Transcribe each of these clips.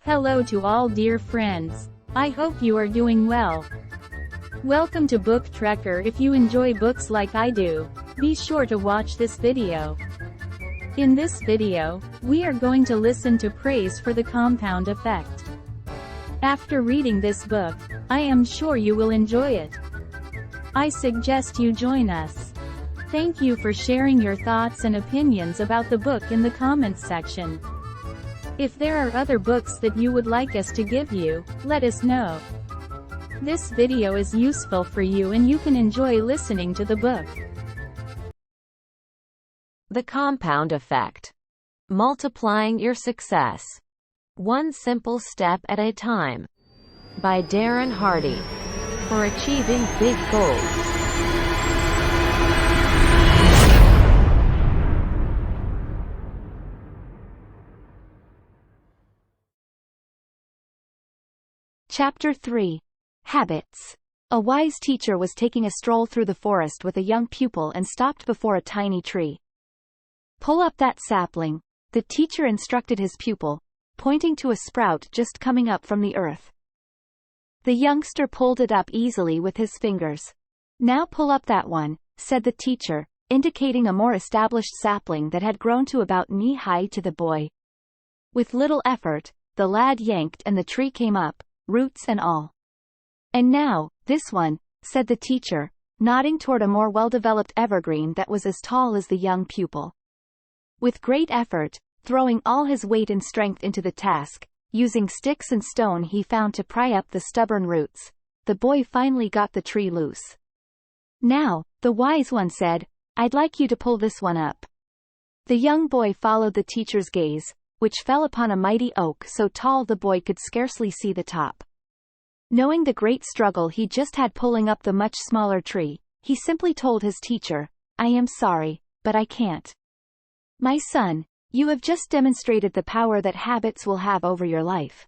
Hello to all dear friends. I hope you are doing well. Welcome to Booktrekker. If you enjoy books like I do, be sure to watch this video. In this video, we are going to listen to Praise for the Compound Effect. After reading this book, I am sure you will enjoy it. I suggest you join us. Thank you for sharing your thoughts and opinions about the book in the comments section. If there are other books that you would like us to give you, let us know. This video is useful for you and you can enjoy listening to the book. The Compound Effect. Multiplying Your Success. One Simple Step at a Time. By Darren Hardy. For achieving big goals. Chapter 3. Habits. A wise teacher was taking a stroll through the forest with a young pupil and stopped before a tiny tree. "Pull up that sapling," the teacher instructed his pupil, pointing to a sprout just coming up from the earth. The youngster pulled it up easily with his fingers. "Now pull up that one," said the teacher, indicating a more established sapling that had grown to about knee-high to the boy. With little effort, the lad yanked and the tree came up, roots and all. "And now, this one," said the teacher, nodding toward a more well-developed evergreen that was as tall as the young pupil. With great effort, throwing all his weight and strength into the task, using sticks and stone he found to pry up the stubborn roots, the boy finally got the tree loose. "Now," the wise one said, "I'd like you to pull this one up." The young boy followed the teacher's gaze, which fell upon a mighty oak so tall the boy could scarcely see the top. Knowing the great struggle he just had pulling up the much smaller tree, he simply told his teacher, "I am sorry, but I can't." "My son, you have just demonstrated the power that habits will have over your life,"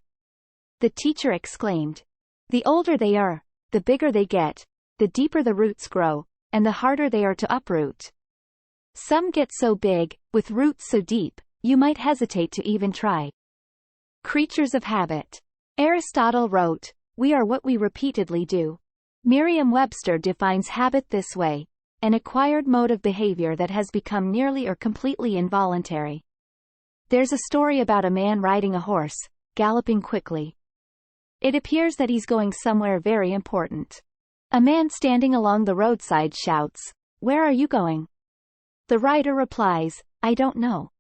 the teacher exclaimed. "The older they are, the bigger they get, the deeper the roots grow, and the harder they are to uproot. Some get so big, with roots so deep, you might hesitate to even try." Creatures of habit. Aristotle wrote, "We are what we repeatedly do." Merriam-Webster defines habit this way: an acquired mode of behavior that has become nearly or completely involuntary. There's a story about a man riding a horse, galloping quickly. It appears that he's going somewhere very important. A man standing along the roadside shouts, "Where are you going?" The rider replies, "I don't know."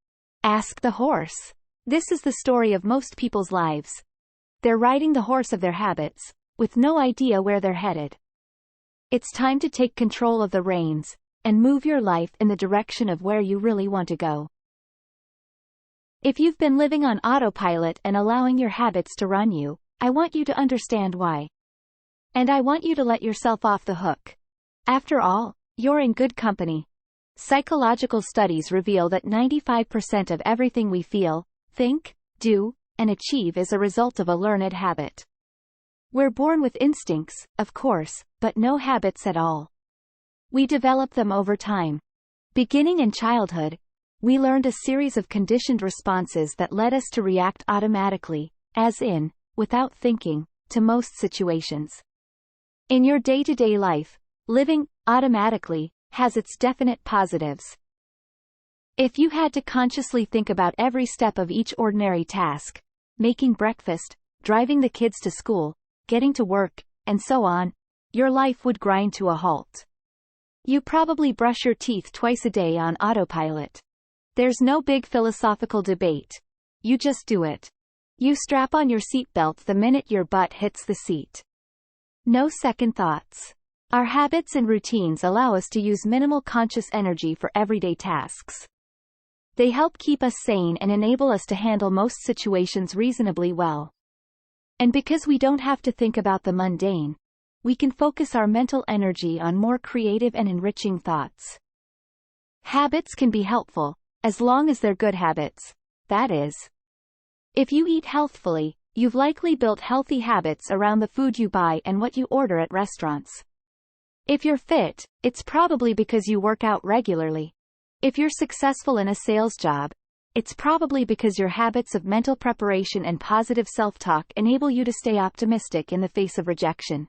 Ask the horse. This is the story of most people's lives. They're riding the horse of their habits, with no idea where they're headed. It's time to take control of the reins, and move your life in the direction of where you really want to go. If you've been living on autopilot and allowing your habits to run you, I want you to understand why. And I want you to let yourself off the hook. After all, you're in good company. Psychological studies reveal that 95% of everything we feel, think, do, and achieve is a result of a learned habit. We're born with instincts, of course, but no habits at all. We develop them over time. Beginning in childhood, we learned a series of conditioned responses that led us to react automatically, as in, without thinking, to most situations. In your day-to-day life, living automatically has its definite positives. If you had to consciously think about every step of each ordinary task, making breakfast, driving the kids to school, getting to work, and so on, your life would grind to a halt. You probably brush your teeth twice a day on autopilot. There's no big philosophical debate. You just do it. You strap on your seatbelt the minute your butt hits the seat. No second thoughts. Our habits and routines allow us to use minimal conscious energy for everyday tasks. They help keep us sane and enable us to handle most situations reasonably well. And because we don't have to think about the mundane, we can focus our mental energy on more creative and enriching thoughts. Habits can be helpful, as long as they're good habits, that is. If you eat healthfully, you've likely built healthy habits around the food you buy and what you order at restaurants. If you're fit, it's probably because you work out regularly. If you're successful in a sales job, it's probably because your habits of mental preparation and positive self-talk enable you to stay optimistic in the face of rejection.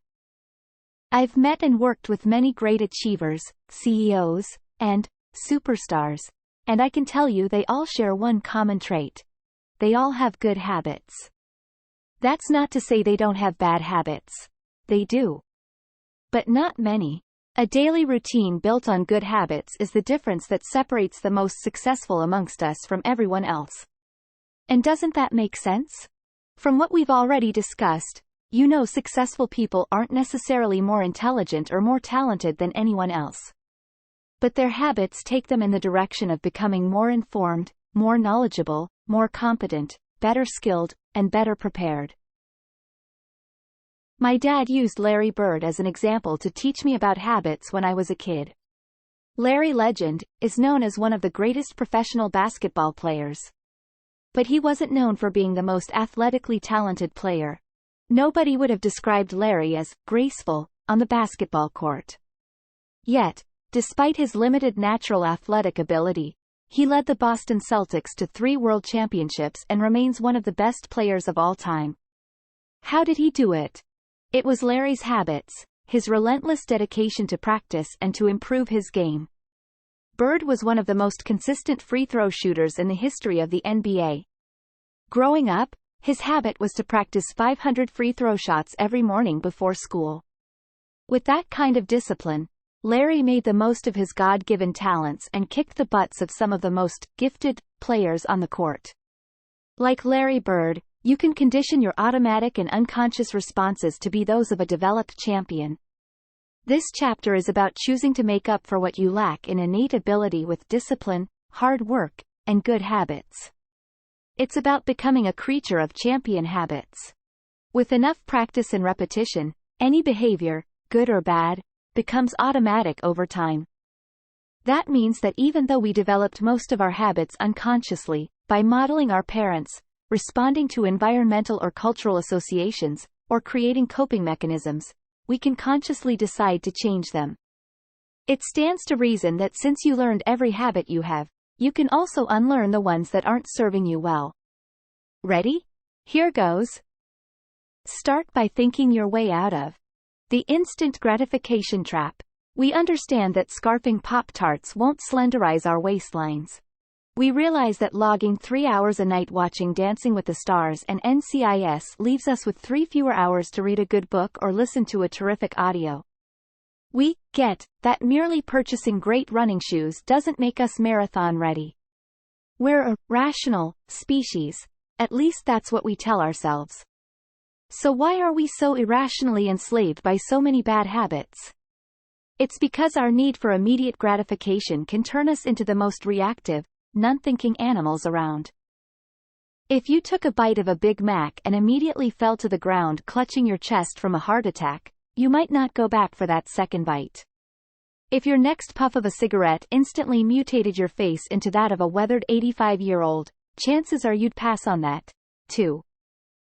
I've met and worked with many great achievers, CEOs, and superstars, and I can tell you they all share one common trait. They all have good habits. That's not to say they don't have bad habits. They do. But not many. A daily routine built on good habits is the difference that separates the most successful amongst us from everyone else. And doesn't that make sense? From what we've already discussed, you know successful people aren't necessarily more intelligent or more talented than anyone else. But their habits take them in the direction of becoming more informed, more knowledgeable, more competent, better skilled, and better prepared. My dad used Larry Bird as an example to teach me about habits when I was a kid. Larry Legend is known as one of the greatest professional basketball players. But he wasn't known for being the most athletically talented player. Nobody would have described Larry as graceful on the basketball court. Yet, despite his limited natural athletic ability, he led the Boston Celtics to 3 world championships and remains one of the best players of all time. How did he do it? It was Larry's habits, his relentless dedication to practice and to improve his game. Bird was one of the most consistent free throw shooters in the history of the NBA. Growing up, his habit was to practice 500 free throw shots every morning before school. With that kind of discipline, Larry made the most of his God-given talents and kicked the butts of some of the most gifted players on the court. Like Larry Bird, you can condition your automatic and unconscious responses to be those of a developed champion. This chapter is about choosing to make up for what you lack in innate ability with discipline, hard work, and good habits. It's about becoming a creature of champion habits. With enough practice and repetition, any behavior, good or bad, becomes automatic over time. That means that even though we developed most of our habits unconsciously, by modeling our parents, responding to environmental or cultural associations, or creating coping mechanisms, we can consciously decide to change them. It stands to reason that since you learned every habit you have, you can also unlearn the ones that aren't serving you well. Ready? Here goes. Start by thinking your way out of the instant gratification trap. We understand that scarfing Pop-Tarts won't slenderize our waistlines. We realize that logging 3 hours a night watching Dancing with the Stars and NCIS leaves us with 3 fewer hours to read a good book or listen to a terrific audio. We get that merely purchasing great running shoes doesn't make us marathon ready. We're a rational species, at least that's what we tell ourselves. So why are we so irrationally enslaved by so many bad habits? It's because our need for immediate gratification can turn us into the most reactive, non-thinking animals around. If you took a bite of a Big Mac and immediately fell to the ground clutching your chest from a heart attack, you might not go back for that second bite. If your next puff of a cigarette instantly mutated your face into that of a weathered 85-year-old, chances are you'd pass on that, too.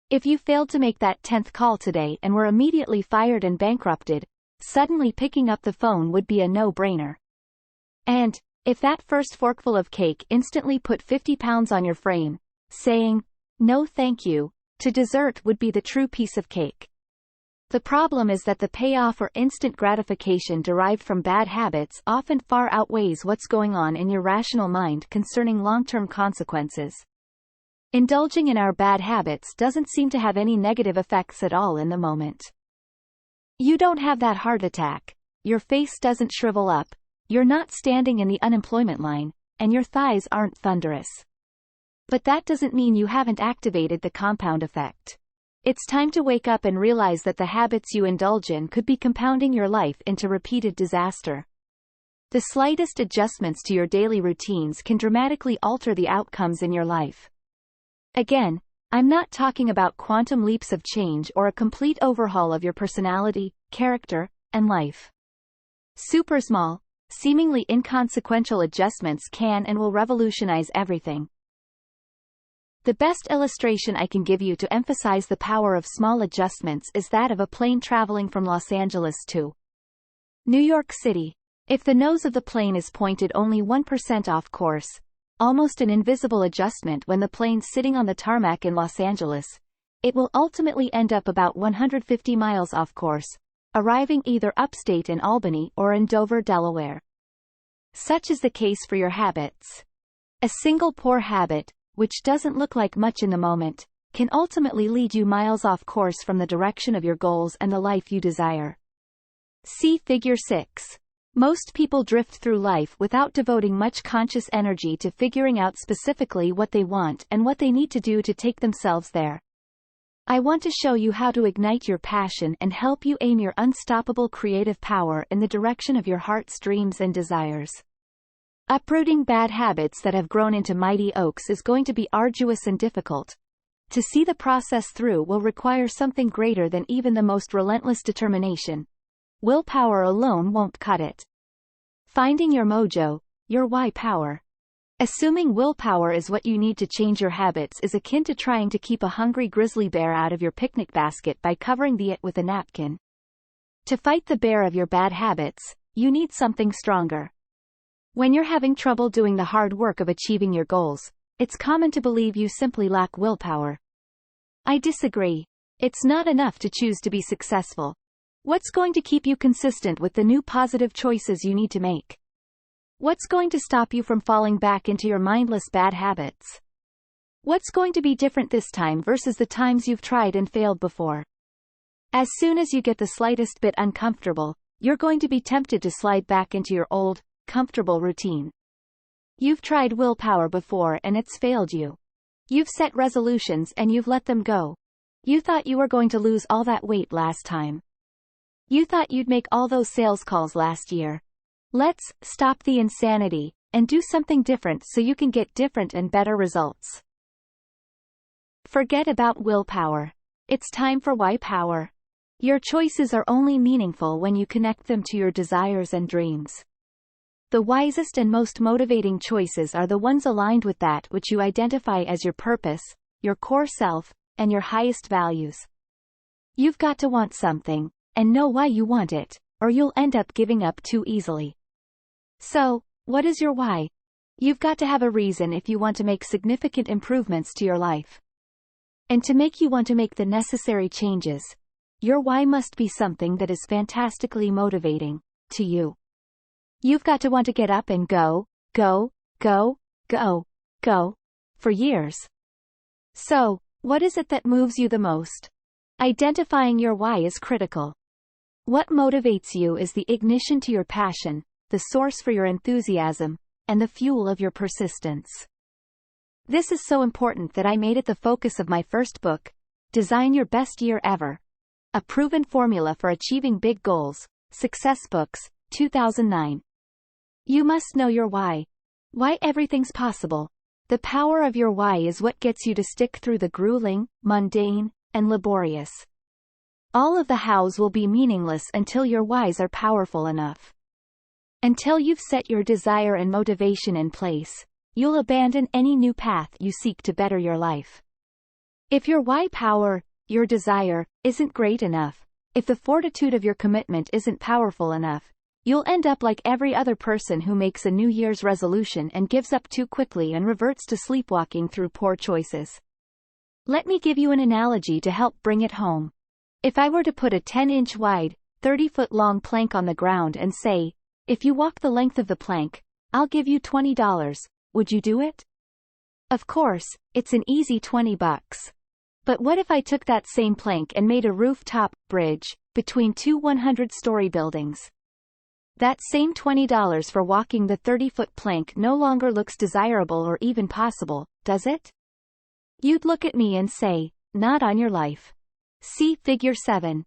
If you failed to make that 10th call today and were immediately fired and bankrupted, suddenly picking up the phone would be a no-brainer. And if that first forkful of cake instantly put 50 pounds on your frame, saying, "No thank you," to dessert would be the true piece of cake. The problem is that the payoff or instant gratification derived from bad habits often far outweighs what's going on in your rational mind concerning long-term consequences. Indulging in our bad habits doesn't seem to have any negative effects at all in the moment. You don't have that heart attack, your face doesn't shrivel up, you're not standing in the unemployment line, and your thighs aren't thunderous. But that doesn't mean you haven't activated the compound effect. It's time to wake up and realize that the habits you indulge in could be compounding your life into repeated disaster. The slightest adjustments to your daily routines can dramatically alter the outcomes in your life. Again, I'm not talking about quantum leaps of change or a complete overhaul of your personality, character, and life. Super small, seemingly inconsequential adjustments can and will revolutionize everything. The best illustration I can give you to emphasize the power of small adjustments is that of a plane traveling from Los Angeles to New York City. If the nose of the plane is pointed only 1% off course, almost an invisible adjustment when the plane's sitting on the tarmac in Los Angeles, it will ultimately end up about 150 miles off course, arriving either upstate in Albany or in Dover, Delaware. Such is the case for your habits. A single poor habit, which doesn't look like much in the moment, can ultimately lead you miles off course from the direction of your goals and the life you desire. See Figure 6. Most people drift through life without devoting much conscious energy to figuring out specifically what they want and what they need to do to take themselves there. I want to show you how to ignite your passion and help you aim your unstoppable creative power in the direction of your heart's dreams and desires. Uprooting bad habits that have grown into mighty oaks is going to be arduous and difficult. To see the process through will require something greater than even the most relentless determination. Willpower alone won't cut it. Finding your mojo, your why power. Assuming willpower is what you need to change your habits is akin to trying to keep a hungry grizzly bear out of your picnic basket by covering it with a napkin. To fight the bear of your bad habits, you need something stronger. When you're having trouble doing the hard work of achieving your goals, it's common to believe you simply lack willpower. I disagree. It's not enough to choose to be successful. What's going to keep you consistent with the new positive choices you need to make? What's going to stop you from falling back into your mindless bad habits? What's going to be different this time versus the times you've tried and failed before? As soon as you get the slightest bit uncomfortable, you're going to be tempted to slide back into your old, comfortable routine. You've tried willpower before and it's failed you. You've set resolutions and you've let them go. You thought you were going to lose all that weight last time. You thought you'd make all those sales calls last year. Let's stop the insanity and do something different so you can get different and better results. Forget about willpower. It's time for why power. Your choices are only meaningful when you connect them to your desires and dreams. The wisest and most motivating choices are the ones aligned with that which you identify as your purpose, your core self, and your highest values. You've got to want something, and know why you want it, or you'll end up giving up too easily. So, what is your why? You've got to have a reason if you want to make significant improvements to your life. And to make you want to make the necessary changes, your why must be something that is fantastically motivating to you. You've got to want to get up and go for years. So, what is it that moves you the most? Identifying your why is critical. What motivates you is the ignition to your passion, the source for your enthusiasm, and the fuel of your persistence. This is so important that I made it the focus of my first book, Design Your Best Year Ever. A Proven Formula for Achieving Big Goals, Success Books, 2009. You must know your why. Why everything's possible. The power of your why is what gets you to stick through the grueling, mundane, and laborious. All of the hows will be meaningless until your whys are powerful enough. Until you've set your desire and motivation in place, you'll abandon any new path you seek to better your life. If your why power, your desire, isn't great enough, if the fortitude of your commitment isn't powerful enough, you'll end up like every other person who makes a New Year's resolution and gives up too quickly and reverts to sleepwalking through poor choices. Let me give you an analogy to help bring it home. If I were to put a 10-inch wide, 30-foot-long plank on the ground and say, if you walk the length of the plank, I'll give you $20, would you do it? Of course, it's an easy $20. But what if I took that same plank and made a rooftop bridge between two 100-story buildings? That same $20 for walking the 30-foot plank no longer looks desirable or even possible, does it? You'd look at me and say, not on your life. See Figure 7.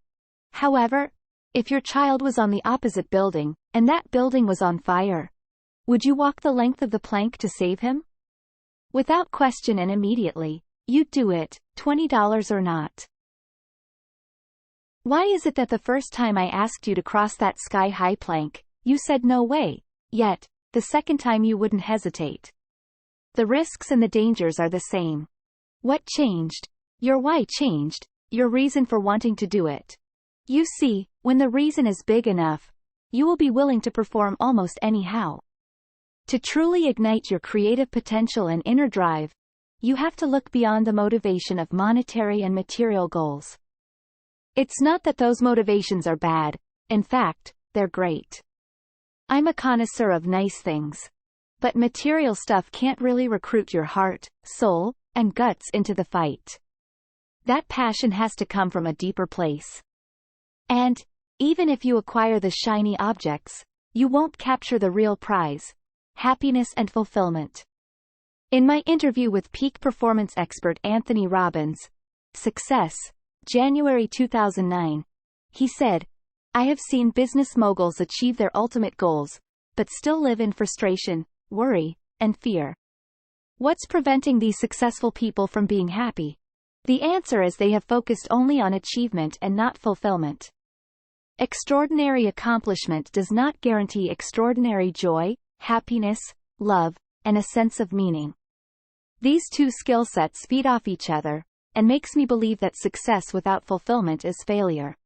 However, if your child was on the opposite building, and that building was on fire, would you walk the length of the plank to save him? Without question and immediately, you'd do it, $20 or not. Why is it that the first time I asked you to cross that sky-high plank, you said no way, yet, the second time you wouldn't hesitate? The risks and the dangers are the same. What changed? Your why changed, your reason for wanting to do it. You see, when the reason is big enough, you will be willing to perform almost anyhow. To truly ignite your creative potential and inner drive, you have to look beyond the motivation of monetary and material goals. It's not that those motivations are bad, in fact, they're great. I'm a connoisseur of nice things. But material stuff can't really recruit your heart, soul, and guts into the fight. That passion has to come from a deeper place. And, even if you acquire the shiny objects, you won't capture the real prize: happiness and fulfillment. In my interview with peak performance expert Anthony Robbins, Success, January 2009, he said, "I have seen business moguls achieve their ultimate goals, but still live in frustration, worry, and fear. What's preventing these successful people from being happy? The answer is they have focused only on achievement and not fulfillment. Extraordinary accomplishment does not guarantee extraordinary joy, happiness, love, and a sense of meaning. These two skill sets feed off each other, and makes me believe that success without fulfillment is failure."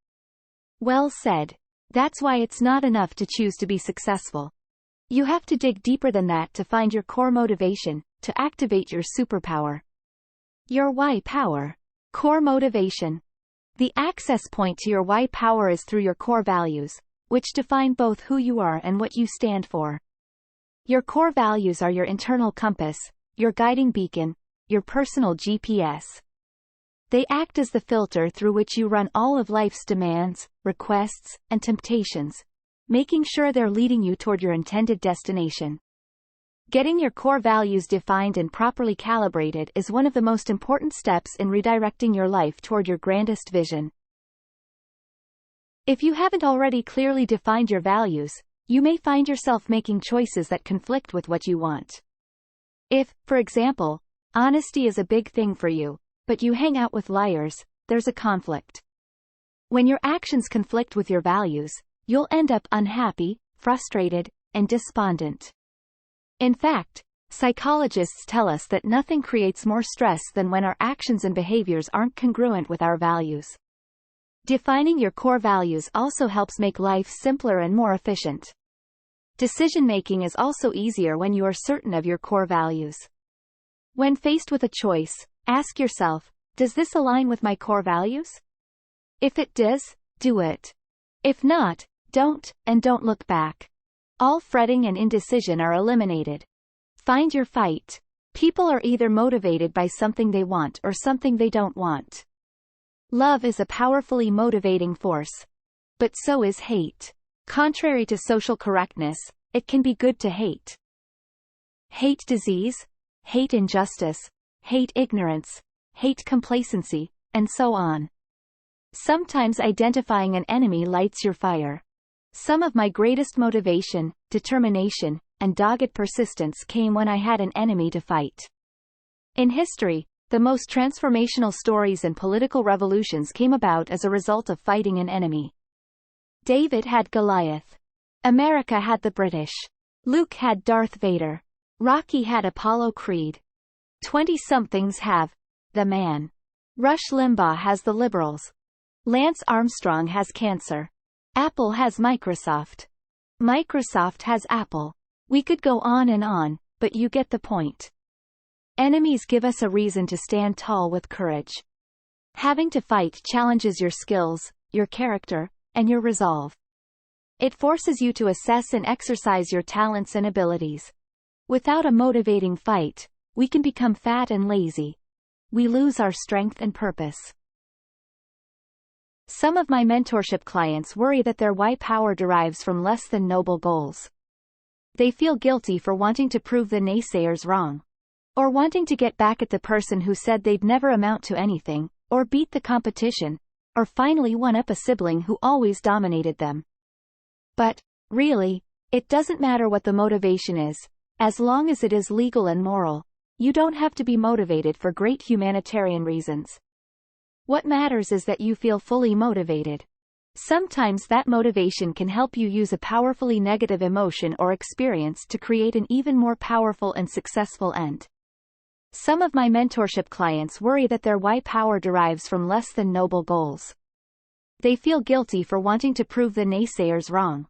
Well said. That's why it's not enough to choose to be successful. You have to dig deeper than that to find your core motivation, to activate your superpower. Your why power. Core motivation. The access point to your why power is through your core values, which define both who you are and what you stand for. Your core values are your internal compass, your guiding beacon, your personal GPS. They act as the filter through which you run all of life's demands, requests, and temptations, making sure they're leading you toward your intended destination. Getting your core values defined and properly calibrated is one of the most important steps in redirecting your life toward your grandest vision. If you haven't already clearly defined your values, you may find yourself making choices that conflict with what you want. If, for example, honesty is a big thing for you, but you hang out with liars, there's a conflict. When your actions conflict with your values, you'll end up unhappy, frustrated, and despondent. In fact, psychologists tell us that nothing creates more stress than when our actions and behaviors aren't congruent with our values. Defining your core values also helps make life simpler and more efficient. Decision-making is also easier when you are certain of your core values. When faced with a choice, ask yourself, does this align with my core values? If it does, do it. If not, don't, and don't look back. All fretting and indecision are eliminated. Find your fight. People are either motivated by something they want or something they don't want. Love is a powerfully motivating force. But so is hate. Contrary to social correctness, it can be good to hate. Hate disease, hate injustice, hate ignorance, hate complacency, and so on. Sometimes identifying an enemy lights your fire. Some of my greatest motivation, determination, and dogged persistence came when I had an enemy to fight. In history, the most transformational stories and political revolutions came about as a result of fighting an enemy. David had Goliath. America had the British. Luke had Darth Vader. Rocky had Apollo Creed. 20-somethings have the man. Rush Limbaugh has the liberals. Lance Armstrong has cancer. Apple has Microsoft. Microsoft has Apple. We could go on, but you get the point. Enemies give us a reason to stand tall with courage. Having to fight challenges your skills, your character, and your resolve. It forces you to assess and exercise your talents and abilities. Without a motivating fight, we can become fat and lazy. We lose our strength and purpose. Some of my mentorship clients worry that their why power derives from less than noble goals. They feel guilty for wanting to prove the naysayers wrong. Or wanting to get back at the person who said they'd never amount to anything, or beat the competition, or finally one up a sibling who always dominated them. But, really, it doesn't matter what the motivation is, as long as it is legal and moral. You don't have to be motivated for great humanitarian reasons. What matters is that you feel fully motivated. Sometimes that motivation can help you use a powerfully negative emotion or experience to create an even more powerful and successful end. Some of my mentorship clients worry that their why power derives from less than noble goals. They feel guilty for wanting to prove the naysayers wrong.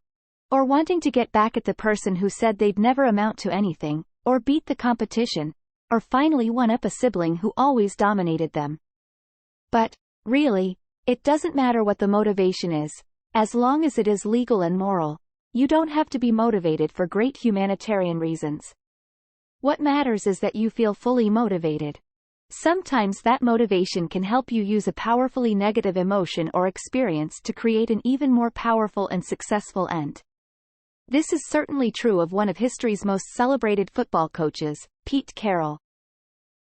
or wanting to get back at the person who said they'd never amount to anything, or beat the competition, or finally one up a sibling who always dominated them. But, really, it doesn't matter what the motivation is, as long as it is legal and moral. You don't have to be motivated for great humanitarian reasons. What matters is that you feel fully motivated. Sometimes that motivation can help you use a powerfully negative emotion or experience to create an even more powerful and successful end. This is certainly true of one of history's most celebrated football coaches, Pete Carroll.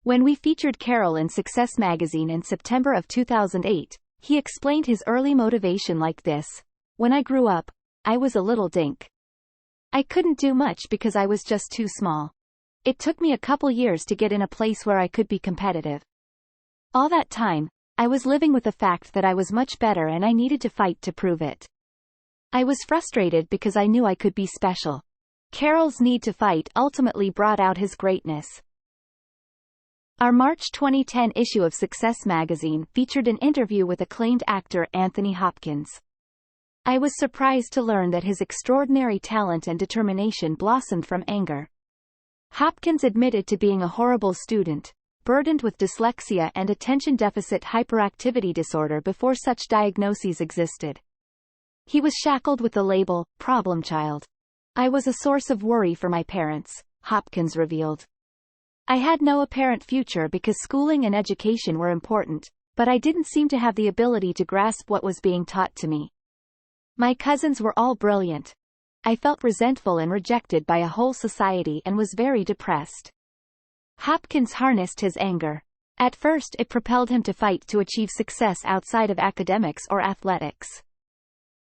When we featured Carroll in Success magazine in September of 2008, he explained his early motivation like this: "When I grew up, I was a little dink. I couldn't do much because I was just too small. It took me a couple years to get in a place where I could be competitive. All that time, I was living with the fact that I was much better and I needed to fight to prove it. I was frustrated because I knew I could be special." Carroll's need to fight ultimately brought out his greatness. Our March 2010 issue of Success magazine featured an interview with acclaimed actor Anthony Hopkins. I was surprised to learn that his extraordinary talent and determination blossomed from anger. Hopkins admitted to being a horrible student, burdened with dyslexia and attention deficit hyperactivity disorder before such diagnoses existed. He was shackled with the label, problem child. "I was a source of worry for my parents," Hopkins revealed. "I had no apparent future because schooling and education were important, but I didn't seem to have the ability to grasp what was being taught to me. My cousins were all brilliant. I felt resentful and rejected by a whole society and was very depressed." Hopkins harnessed his anger. At first it propelled him to fight to achieve success outside of academics or athletics.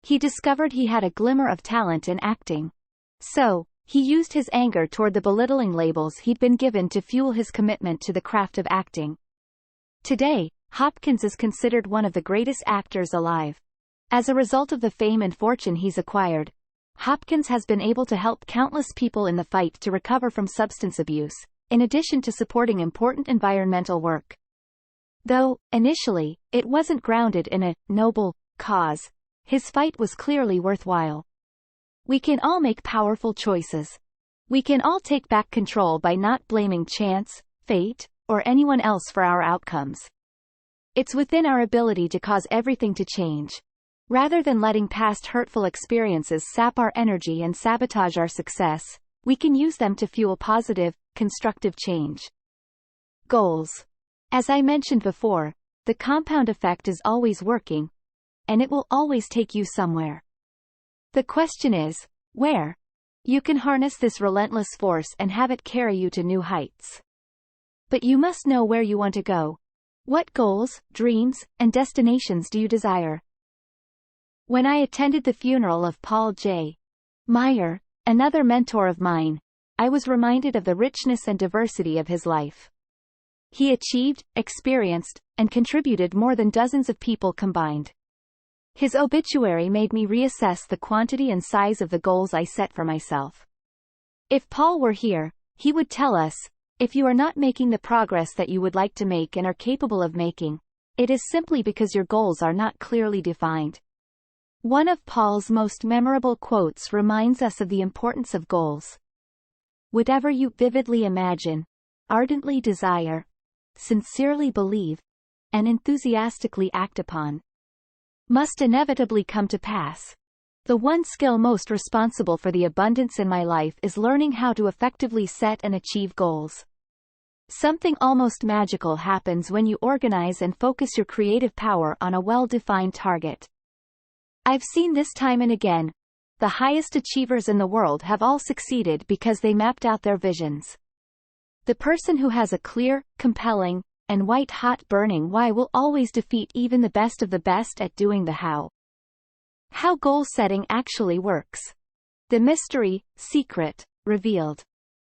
He discovered he had a glimmer of talent in acting. So, he used his anger toward the belittling labels he'd been given to fuel his commitment to the craft of acting. Today, Hopkins is considered one of the greatest actors alive. As a result of the fame and fortune he's acquired, Hopkins has been able to help countless people in the fight to recover from substance abuse, in addition to supporting important environmental work. Though, initially, it wasn't grounded in a noble cause, his fight was clearly worthwhile. We can all make powerful choices. We can all take back control by not blaming chance, fate, or anyone else for our outcomes. It's within our ability to cause everything to change. Rather than letting past hurtful experiences sap our energy and sabotage our success, we can use them to fuel positive, constructive change. Goals. As I mentioned before, the compound effect is always working, and it will always take you somewhere. The question is, where? You can harness this relentless force and have it carry you to new heights. But you must know where you want to go. What goals, dreams, and destinations do you desire? When I attended the funeral of Paul J. Meyer, another mentor of mine, I was reminded of the richness and diversity of his life. He achieved, experienced, and contributed more than dozens of people combined. His obituary made me reassess the quantity and size of the goals I set for myself. If Paul were here, he would tell us, if you are not making the progress that you would like to make and are capable of making, it is simply because your goals are not clearly defined. One of Paul's most memorable quotes reminds us of the importance of goals. Whatever you vividly imagine, ardently desire, sincerely believe, and enthusiastically act upon, must inevitably come to pass. The one skill most responsible for the abundance in my life is learning how to effectively set and achieve goals. Something almost magical happens when you organize and focus your creative power on a well-defined target. I've seen this time and again. The highest achievers in the world have all succeeded because they mapped out their visions. The person who has a clear, compelling, and white-hot burning why will always defeat even the best of the best at doing the how. How goal setting actually works. The mystery, secret, revealed.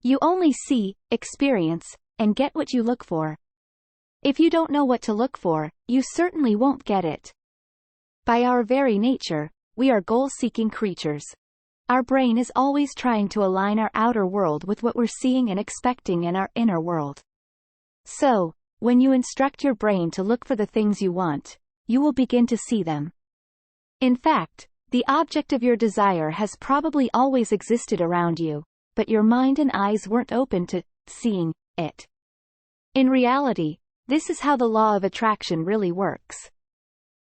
You only see, experience, and get what you look for. If you don't know what to look for, you certainly won't get it. By our very nature, we are goal-seeking creatures. Our brain is always trying to align our outer world with what we're seeing and expecting in our inner world. So, when you instruct your brain to look for the things you want, you will begin to see them. In fact, The object of your desire has probably always existed around you, but your mind and eyes weren't open to seeing it. In reality, this is how the law of attraction really works.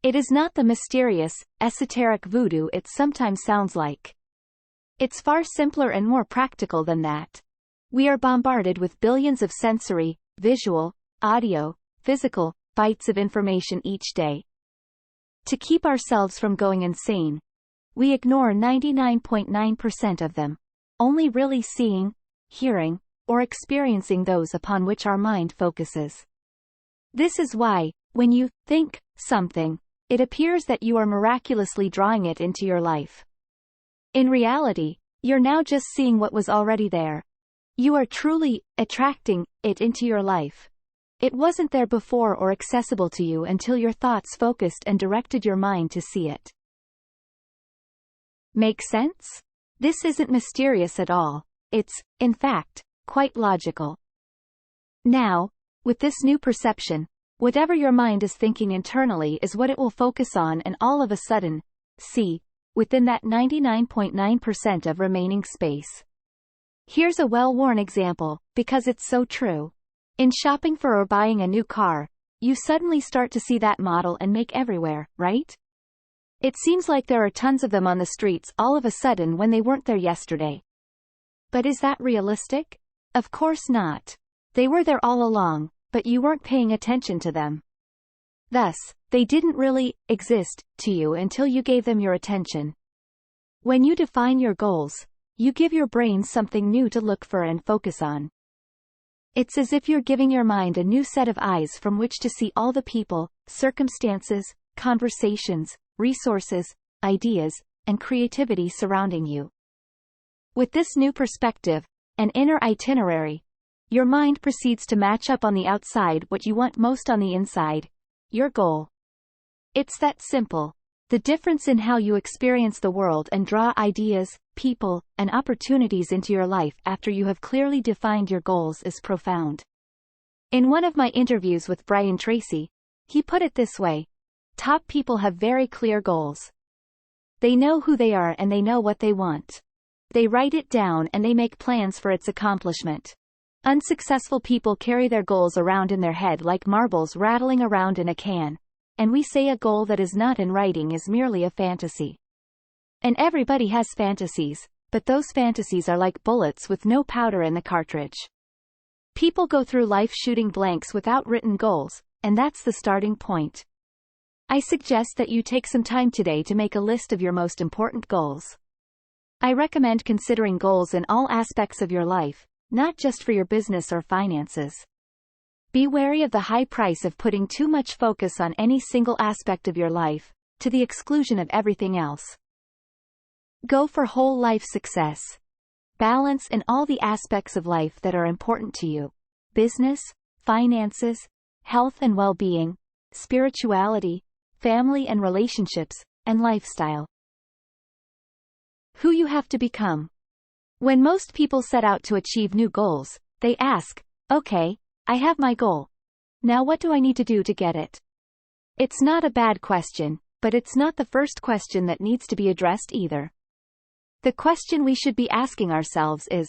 It is not the mysterious, esoteric voodoo it sometimes sounds like. It's far simpler and more practical than that. We are bombarded with billions of sensory, visual, audio, physical, bytes of information each day. To keep ourselves from going insane, we ignore 99.9% of them, only really seeing, hearing, or experiencing those upon which our mind focuses. This is why, when you think something, it appears that you are miraculously drawing it into your life. In reality, you're now just seeing what was already there. You are truly attracting it into your life. It wasn't there before or accessible to you until your thoughts focused and directed your mind to see it. Make sense? This isn't mysterious at all. It's, in fact, quite logical. Now, with this new perception, whatever your mind is thinking internally is what it will focus on and all of a sudden, see, within that 99.9% of remaining space. Here's a well-worn example, because it's so true. In shopping for or buying a new car, you suddenly start to see that model and make everywhere, right? It seems like there are tons of them on the streets all of a sudden when they weren't there yesterday. But is that realistic? Of course not. They were there all along, but you weren't paying attention to them. Thus, they didn't really exist to you until you gave them your attention. When you define your goals, you give your brain something new to look for and focus on. It's as if you're giving your mind a new set of eyes from which to see all the people, circumstances, conversations, resources, ideas, and creativity surrounding you. With this new perspective, an inner itinerary, your mind proceeds to match up on the outside what you want most on the inside, your goal. It's that simple. The difference in how you experience the world and draw ideas, people, and opportunities into your life after you have clearly defined your goals is profound. In one of my interviews with Brian Tracy, he put it this way: top people have very clear goals. They know who they are and they know what they want. They write it down and they make plans for its accomplishment. Unsuccessful people carry their goals around in their head like marbles rattling around in a can, and we say a goal that is not in writing is merely a fantasy. And everybody has fantasies, but those fantasies are like bullets with no powder in the cartridge. People go through life shooting blanks without written goals, and that's the starting point. I suggest that you take some time today to make a list of your most important goals. I recommend considering goals in all aspects of your life, not just for your business or finances. Be wary of the high price of putting too much focus on any single aspect of your life, to the exclusion of everything else. Go for whole life success. Balance in all the aspects of life that are important to you: business, finances, health and well-being, spirituality, family and relationships, and lifestyle. Who you have to become. When most people set out to achieve new goals, they ask, okay, I have my goal. Now what do I need to do to get it? It's not a bad question, but it's not the first question that needs to be addressed either. The question we should be asking ourselves is,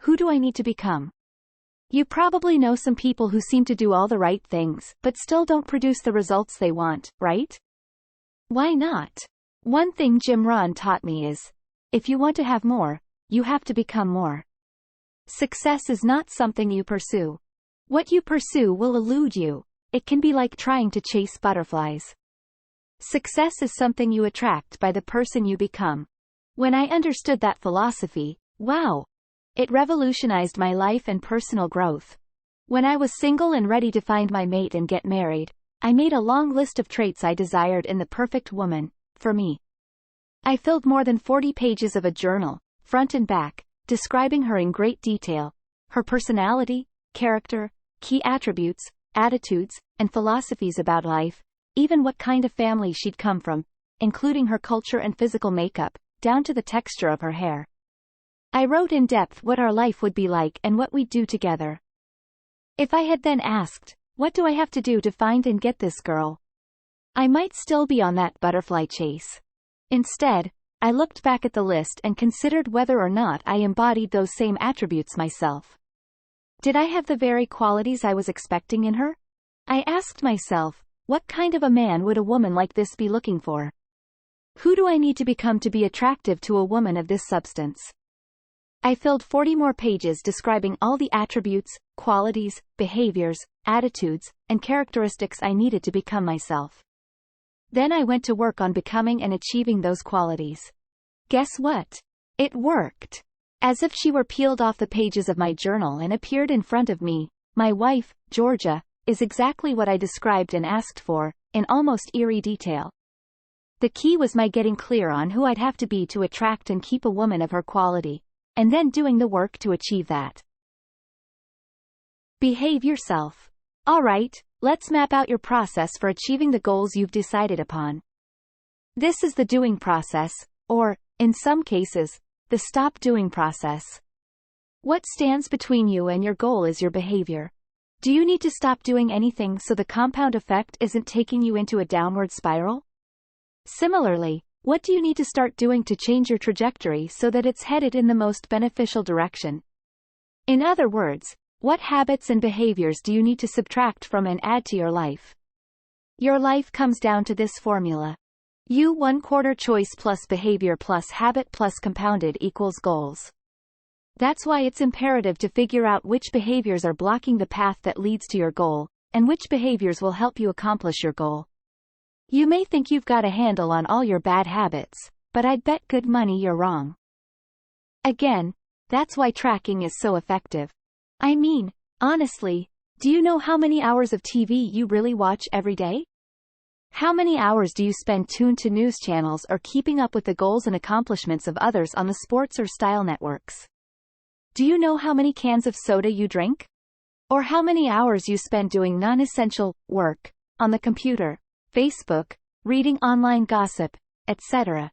who do I need to become? You probably know some people who seem to do all the right things, but still don't produce the results they want, right? Why not? One thing Jim Rohn taught me is, if you want to have more, you have to become more. Success is not something you pursue. What you pursue will elude you. It can be like trying to chase butterflies. Success is something you attract by the person you become. When I understood that philosophy, wow! It revolutionized my life and personal growth. When I was single and ready to find my mate and get married, I made a long list of traits I desired in the perfect woman, for me. I filled more than 40 pages of a journal, front and back, describing her in great detail, her personality, character, key attributes, attitudes, and philosophies about life, even what kind of family she'd come from, including her culture and physical makeup, down to the texture of her hair. I wrote in depth what our life would be like and what we'd do together. If I had then asked, what do I have to do to find and get this girl? I might still be on that butterfly chase. Instead, I looked back at the list and considered whether or not I embodied those same attributes myself. Did I have the very qualities I was expecting in her? I asked myself, what kind of a man would a woman like this be looking for? Who do I need to become to be attractive to a woman of this substance? I filled 40 more pages describing all the attributes, qualities, behaviors, attitudes, and characteristics I needed to become myself. Then I went to work on becoming and achieving those qualities. Guess what? It worked. As if she were peeled off the pages of my journal and appeared in front of me, my wife, Georgia, is exactly what I described and asked for, in almost eerie detail. The key was my getting clear on who I'd have to be to attract and keep a woman of her quality, and then doing the work to achieve that. Behave yourself. All right, let's map out your process for achieving the goals you've decided upon. This is the doing process, or, in some cases, the stop doing process. What stands between you and your goal is your behavior. Do you need to stop doing anything so the compound effect isn't taking you into a downward spiral? Similarly, what do you need to start doing to change your trajectory so that it's headed in the most beneficial direction? In other words, what habits and behaviors do you need to subtract from and add to your life? Your life comes down to this formula. U 1/4 choice plus behavior plus habit plus compounded equals goals. That's why it's imperative to figure out which behaviors are blocking the path that leads to your goal, and which behaviors will help you accomplish your goal. You may think you've got a handle on all your bad habits, but I'd bet good money you're wrong. Again, that's why tracking is so effective. I mean, honestly, do you know how many hours of TV you really watch every day? How many hours do you spend tuned to news channels or keeping up with the goals and accomplishments of others on the sports or style networks? Do you know how many cans of soda you drink? Or how many hours you spend doing non-essential work on the computer, Facebook, reading online gossip, etc.?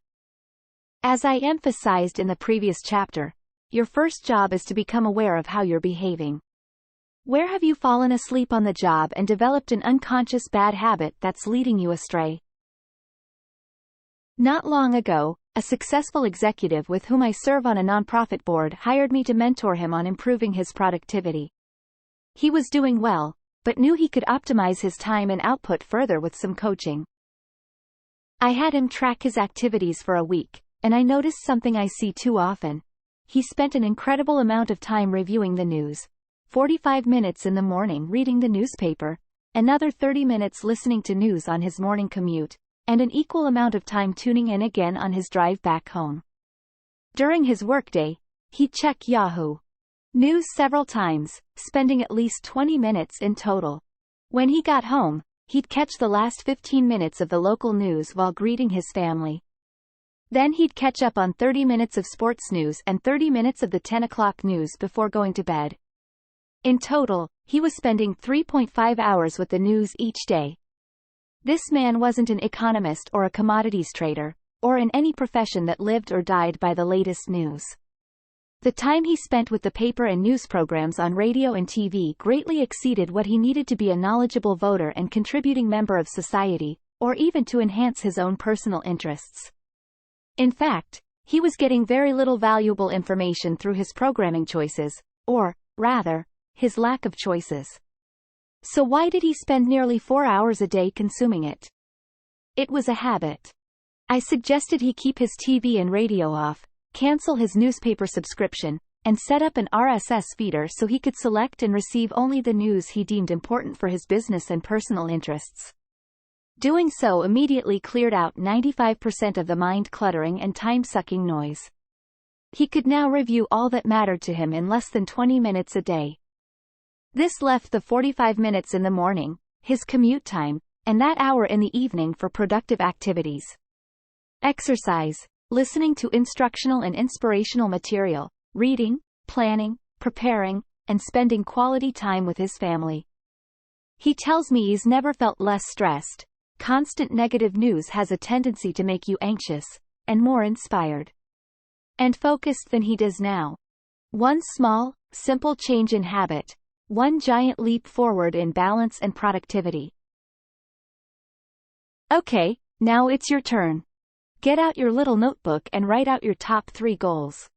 As I emphasized in the previous chapter, your first job is to become aware of how you're behaving. Where have you fallen asleep on the job and developed an unconscious bad habit that's leading you astray? Not long ago, a successful executive with whom I serve on a nonprofit board hired me to mentor him on improving his productivity. He was doing well, but knew he could optimize his time and output further with some coaching. I had him track his activities for a week, and I noticed something I see too often. He spent an incredible amount of time reviewing the news. 45 minutes in the morning reading the newspaper, another 30 minutes listening to news on his morning commute, and an equal amount of time tuning in again on his drive back home. During his workday, he'd check Yahoo News several times, spending at least 20 minutes in total. When he got home, he'd catch the last 15 minutes of the local news while greeting his family. Then he'd catch up on 30 minutes of sports news and 30 minutes of the 10 o'clock news before going to bed. In total, he was spending 3.5 hours with the news each day. This man wasn't an economist or a commodities trader, or in any profession that lived or died by the latest news. The time he spent with the paper and news programs on radio and TV greatly exceeded what he needed to be a knowledgeable voter and contributing member of society, or even to enhance his own personal interests. In fact, he was getting very little valuable information through his programming choices, or, rather, his lack of choices. So why did he spend nearly 4 hours a day consuming it? It was a habit. I suggested he keep his TV and radio off, cancel his newspaper subscription, and set up an RSS feeder so he could select and receive only the news he deemed important for his business and personal interests. Doing so immediately cleared out 95% of the mind-cluttering and time-sucking noise. He could now review all that mattered to him in less than 20 minutes a day. This left the 45 minutes in the morning, his commute time, and that hour in the evening for productive activities. Exercise, listening to instructional and inspirational material, reading, planning, preparing, and spending quality time with his family. He tells me he's never felt less stressed. Constant negative news has a tendency to make you anxious, and more inspired and focused than he does now. One small, simple change in habit, one giant leap forward in balance and productivity. Okay, now it's your turn. Get out your little notebook and write out your top 3 goals.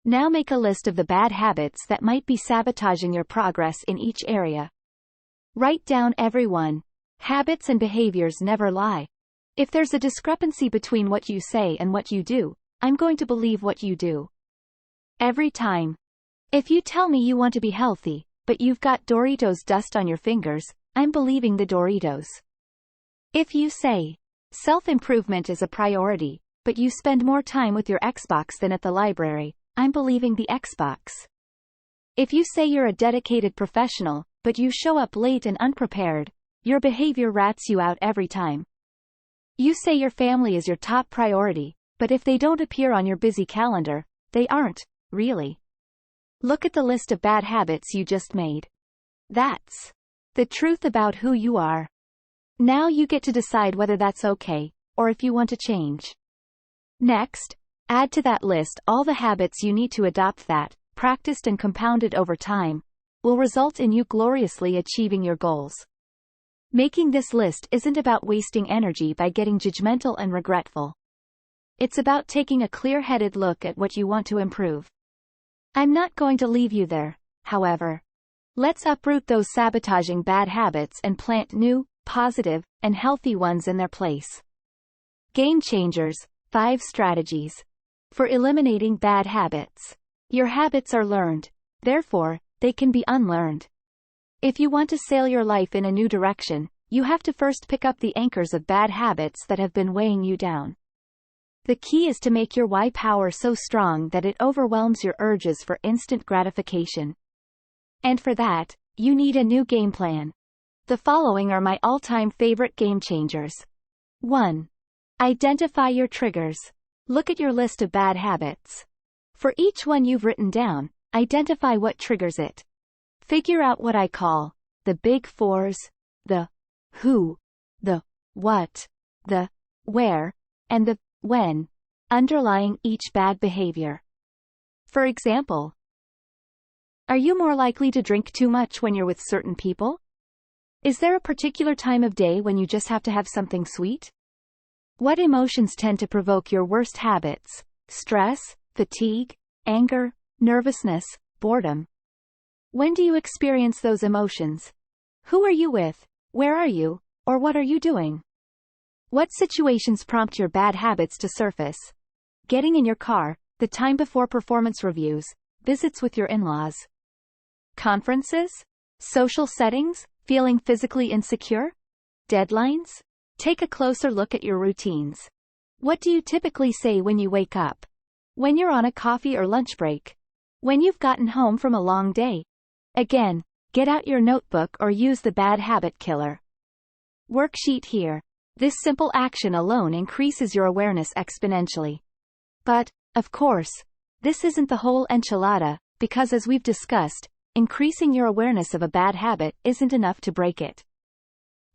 Now make a list of the bad habits that might be sabotaging your progress in each area. Write down every one. Habits and behaviors never lie. If there's a discrepancy between what you say and what you do, I'm going to believe what you do. Every time. If you tell me you want to be healthy, but you've got Doritos dust on your fingers, I'm believing the Doritos. If you say, self-improvement is a priority, but you spend more time with your Xbox than at the library, I'm believing the Xbox. If you say you're a dedicated professional, but you show up late and unprepared, your behavior rats you out every time. You say your family is your top priority, but if they don't appear on your busy calendar, they aren't, really. Look at the list of bad habits you just made. That's the truth about who you are. Now you get to decide whether that's okay, or if you want to change. Next, add to that list all the habits you need to adopt that, practiced and compounded over time, will result in you gloriously achieving your goals. Making this list isn't about wasting energy by getting judgmental and regretful. It's about taking a clear-headed look at what you want to improve. I'm not going to leave you there, however. Let's uproot those sabotaging bad habits and plant new, positive, and healthy ones in their place. Game Changers, 5 strategies for eliminating bad habits. Your habits are learned, therefore, they can be unlearned. If you want to sail your life in a new direction, you have to first pick up the anchors of bad habits that have been weighing you down. The key is to make your why power so strong that it overwhelms your urges for instant gratification. And for that, you need a new game plan. The following are my all-time favorite game changers. 1. Identify your triggers. Look at your list of bad habits. For each one you've written down, identify what triggers it. Figure out what I call the big fours, the who, the what, the where, and the when, underlying each bad behavior. For example, are you more likely to drink too much when you're with certain people? Is there a particular time of day when you just have to have something sweet? What emotions tend to provoke your worst habits? Stress, fatigue, anger, nervousness, boredom. When do you experience those emotions? Who are you with? Where are you? Or what are you doing? What situations prompt your bad habits to surface? Getting in your car, the time before performance reviews, visits with your in-laws. Conferences? Social settings? Feeling physically insecure? Deadlines? Take a closer look at your routines. What do you typically say when you wake up? When you're on a coffee or lunch break? When you've gotten home from a long day? Again, get out your notebook or use the bad habit killer worksheet here. This simple action alone increases your awareness exponentially. But, of course, this isn't the whole enchilada, because as we've discussed, increasing your awareness of a bad habit isn't enough to break it.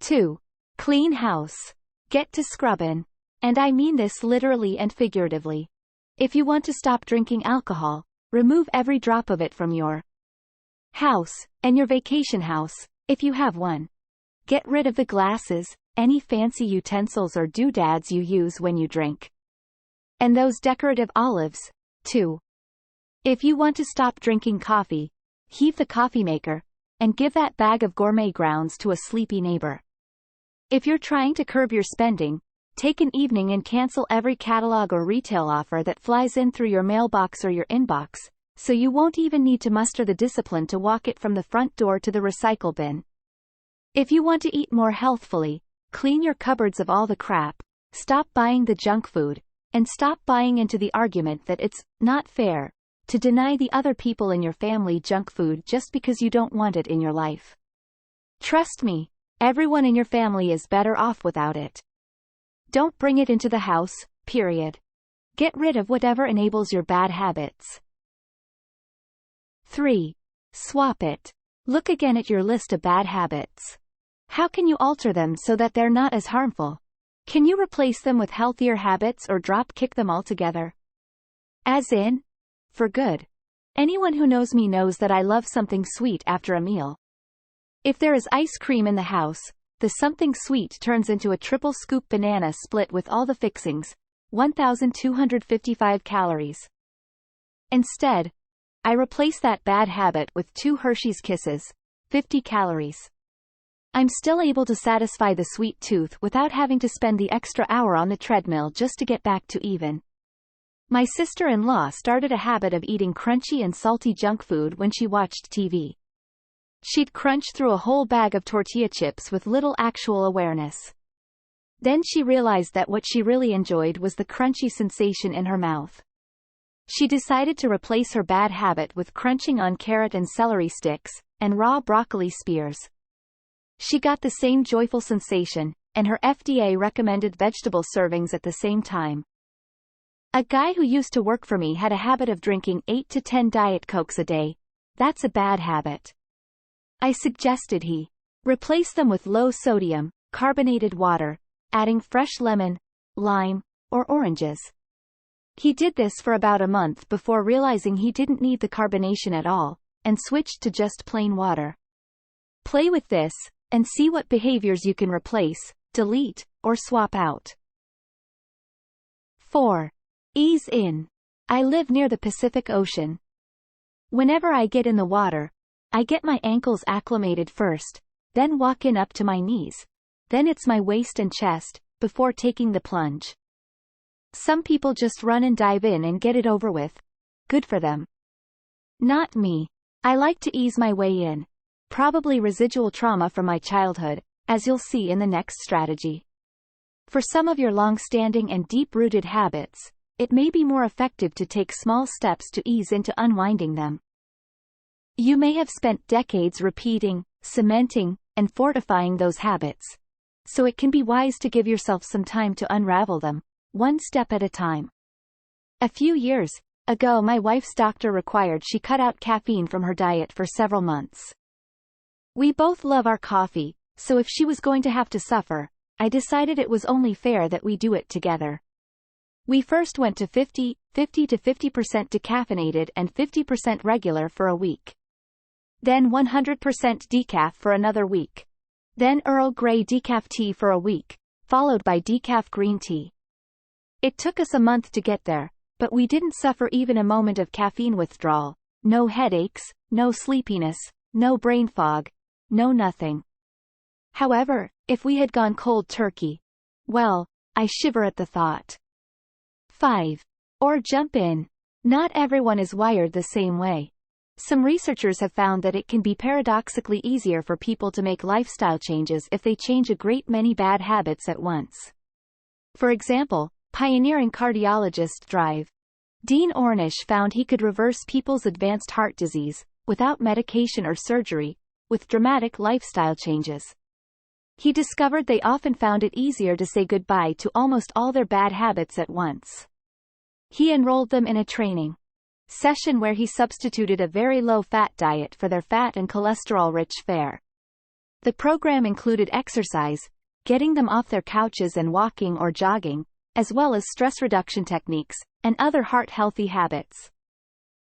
2. Clean house. Get to scrubbin'. And I mean this literally and figuratively. If you want to stop drinking alcohol, remove every drop of it from your house, and your vacation house, if you have one. Get rid of the glasses, any fancy utensils or doodads you use when you drink. And those decorative olives, too. If you want to stop drinking coffee, heave the coffee maker, and give that bag of gourmet grounds to a sleepy neighbor. If you're trying to curb your spending, take an evening and cancel every catalog or retail offer that flies in through your mailbox or your inbox, so you won't even need to muster the discipline to walk it from the front door to the recycle bin. If you want to eat more healthfully, clean your cupboards of all the crap, stop buying the junk food, and stop buying into the argument that it's not fair to deny the other people in your family junk food just because you don't want it in your life. Trust me, everyone in your family is better off without it. Don't bring it into the house, period. Get rid of whatever enables your bad habits. 3. Swap it. Look again at your list of bad habits. How can you alter them so that they're not as harmful? Can you replace them with healthier habits or drop-kick them altogether? As in? For good. Anyone who knows me knows that I love something sweet after a meal. If there is ice cream in the house, the something sweet turns into a triple scoop banana split with all the fixings, 1,255 calories. Instead, I replace that bad habit with 2 Hershey's Kisses, 50 calories. I'm still able to satisfy the sweet tooth without having to spend the extra hour on the treadmill just to get back to even. My sister-in-law started a habit of eating crunchy and salty junk food when she watched TV. She'd crunch through a whole bag of tortilla chips with little actual awareness. Then she realized that what she really enjoyed was the crunchy sensation in her mouth. She decided to replace her bad habit with crunching on carrot and celery sticks, and raw broccoli spears. She got the same joyful sensation, and her FDA-recommended vegetable servings at the same time. A guy who used to work for me had a habit of drinking 8 to 10 Diet Cokes a day. That's a bad habit. I suggested he replace them with low-sodium, carbonated water, adding fresh lemon, lime, or oranges. He did this for about a month before realizing he didn't need the carbonation at all, and switched to just plain water. Play with this, and see what behaviors you can replace, delete, or swap out. 4. Ease in. I live near the Pacific Ocean. Whenever I get in the water, I get my ankles acclimated first, then walk in up to my knees. Then it's my waist and chest, before taking the plunge. Some people just run and dive in and get it over with. Good for them. Not me. I like to ease my way in. Probably residual trauma from my childhood, as you'll see in the next strategy. For some of your long-standing and deep-rooted habits, it may be more effective to take small steps to ease into unwinding them. You may have spent decades repeating, cementing, and fortifying those habits. So it can be wise to give yourself some time to unravel them, one step at a time. A few years ago, my wife's doctor required she cut out caffeine from her diet for several months. We both love our coffee, so if she was going to have to suffer, I decided it was only fair that we do it together. We first went to 50 to 50% decaffeinated and 50% regular for a week. Then 100% decaf for another week. Then Earl Grey decaf tea for a week, followed by decaf green tea. It took us a month to get there, but we didn't suffer even a moment of caffeine withdrawal, no headaches, no sleepiness, no brain fog, no nothing. However, if we had gone cold turkey, well, I shiver at the thought. 5. Or jump in. Not everyone is wired the same way. Some researchers have found that it can be paradoxically easier for people to make lifestyle changes if they change a great many bad habits at once. For example, pioneering cardiologist Dean Ornish found he could reverse people's advanced heart disease, without medication or surgery, with dramatic lifestyle changes. He discovered they often found it easier to say goodbye to almost all their bad habits at once. He enrolled them in a training session where he substituted a very low-fat diet for their fat and cholesterol-rich fare. The program included exercise, getting them off their couches and walking or jogging, as well as stress reduction techniques, and other heart-healthy habits.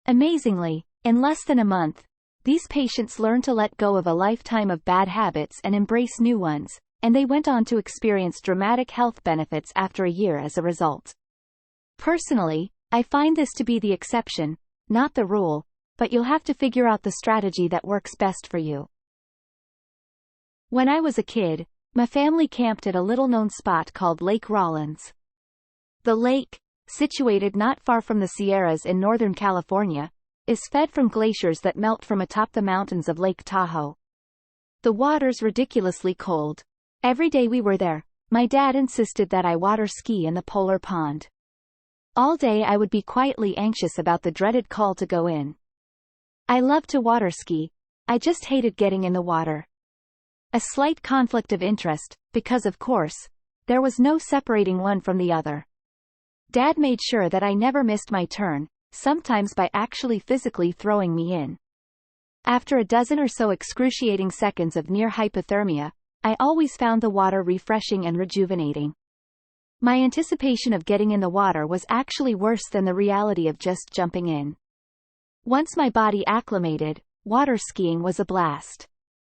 Amazingly, in less than a month, these patients learned to let go of a lifetime of bad habits and embrace new ones, and they went on to experience dramatic health benefits after a year as a result. Personally, I find this to be the exception, not the rule, but you'll have to figure out the strategy that works best for you. When I was a kid, my family camped at a little-known spot called Lake Rollins. The lake, situated not far from the Sierras in Northern California, is fed from glaciers that melt from atop the mountains of Lake Tahoe. The water's ridiculously cold. Every day we were there, my dad insisted that I water ski in the polar pond. All day I would be quietly anxious about the dreaded call to go in. I loved to water ski, I just hated getting in the water. A slight conflict of interest, because of course, there was no separating one from the other. Dad made sure that I never missed my turn, sometimes by actually physically throwing me in. After a dozen or so excruciating seconds of near hypothermia, I always found the water refreshing and rejuvenating. My anticipation of getting in the water was actually worse than the reality of just jumping in. Once my body acclimated, water skiing was a blast.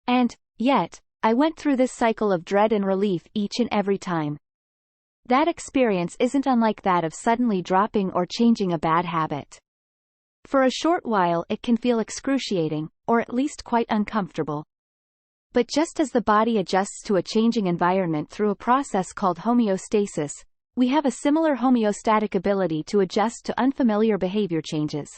And, yet, I went through this cycle of dread and relief each and every time. That experience isn't unlike that of suddenly dropping or changing a bad habit. For a short while it can feel excruciating, or at least quite uncomfortable. But just as the body adjusts to a changing environment through a process called homeostasis, we have a similar homeostatic ability to adjust to unfamiliar behavior changes.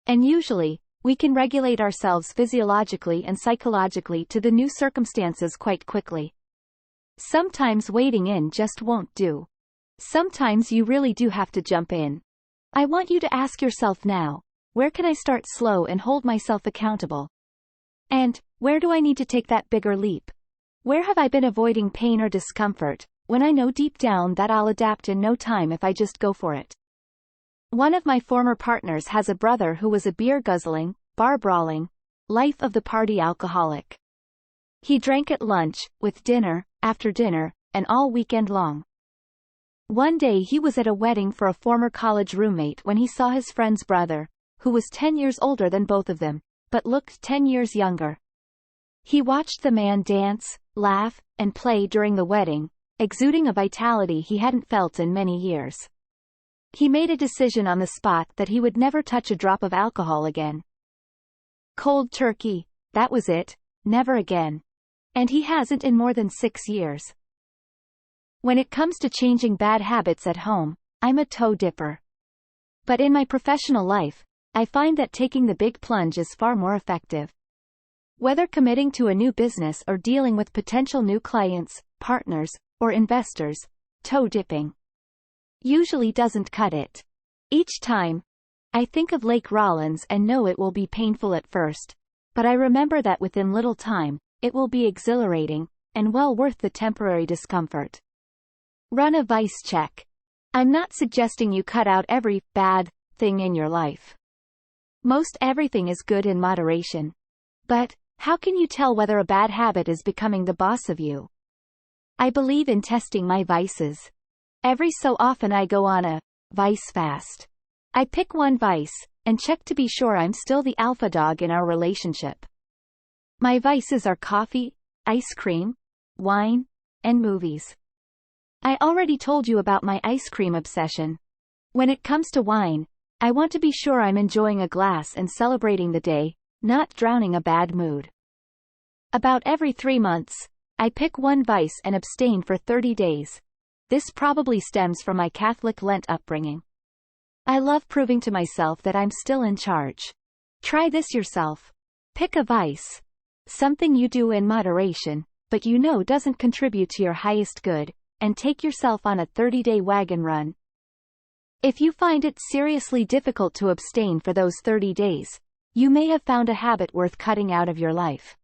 And usually, we can regulate ourselves physiologically and psychologically to the new circumstances quite quickly. Sometimes waiting in just won't do. Sometimes you really do have to jump in. I want you to ask yourself now, where can I start slow and hold myself accountable? And, where do I need to take that bigger leap? Where have I been avoiding pain or discomfort, when I know deep down that I'll adapt in no time if I just go for it? One of my former partners has a brother who was a beer-guzzling, bar-brawling, life-of-the-party alcoholic. He drank at lunch, with dinner, after dinner, and all weekend long. One day he was at a wedding for a former college roommate when he saw his friend's brother, who was 10 years older than both of them, but looked 10 years younger. He watched the man dance, laugh, and play during the wedding, exuding a vitality he hadn't felt in many years. He made a decision on the spot that he would never touch a drop of alcohol again. Cold turkey, that was it, never again. And he hasn't in more than 6 years. When it comes to changing bad habits at home, I'm a toe dipper. But in my professional life, I find that taking the big plunge is far more effective. Whether committing to a new business or dealing with potential new clients, partners, or investors, toe dipping usually doesn't cut it. Each time, I think of Lake Rollins and know it will be painful at first, but I remember that within little time, it will be exhilarating, and well worth the temporary discomfort. Run a vice check. I'm not suggesting you cut out every bad thing in your life. Most everything is good in moderation. But, how can you tell whether a bad habit is becoming the boss of you? I believe in testing my vices. Every so often I go on a vice fast. I pick one vice, and check to be sure I'm still the alpha dog in our relationship. My vices are coffee, ice cream, wine, and movies. I already told you about my ice cream obsession. When it comes to wine, I want to be sure I'm enjoying a glass and celebrating the day, not drowning a bad mood. About every 3 months, I pick one vice and abstain for 30 days. This probably stems from my Catholic Lent upbringing. I love proving to myself that I'm still in charge. Try this yourself. Pick a vice. Something you do in moderation, but you know doesn't contribute to your highest good, and take yourself on a 30-day wagon run. If you find it seriously difficult to abstain for those 30 days, you may have found a habit worth cutting out of your life.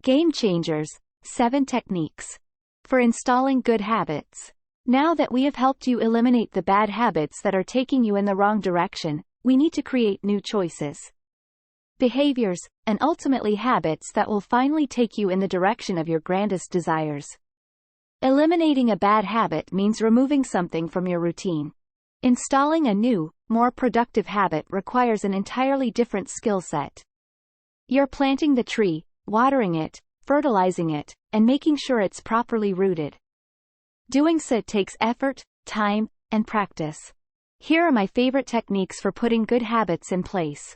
Game Changers, 7 Techniques for Installing Good Habits. Now that we have helped you eliminate the bad habits that are taking you in the wrong direction, we need to create new choices. Behaviors, and ultimately habits that will finally take you in the direction of your grandest desires. Eliminating a bad habit means removing something from your routine. Installing a new, more productive habit requires an entirely different skill set. You're planting the tree, watering it, fertilizing it, and making sure it's properly rooted. Doing so takes effort, time, and practice. Here are my favorite techniques for putting good habits in place.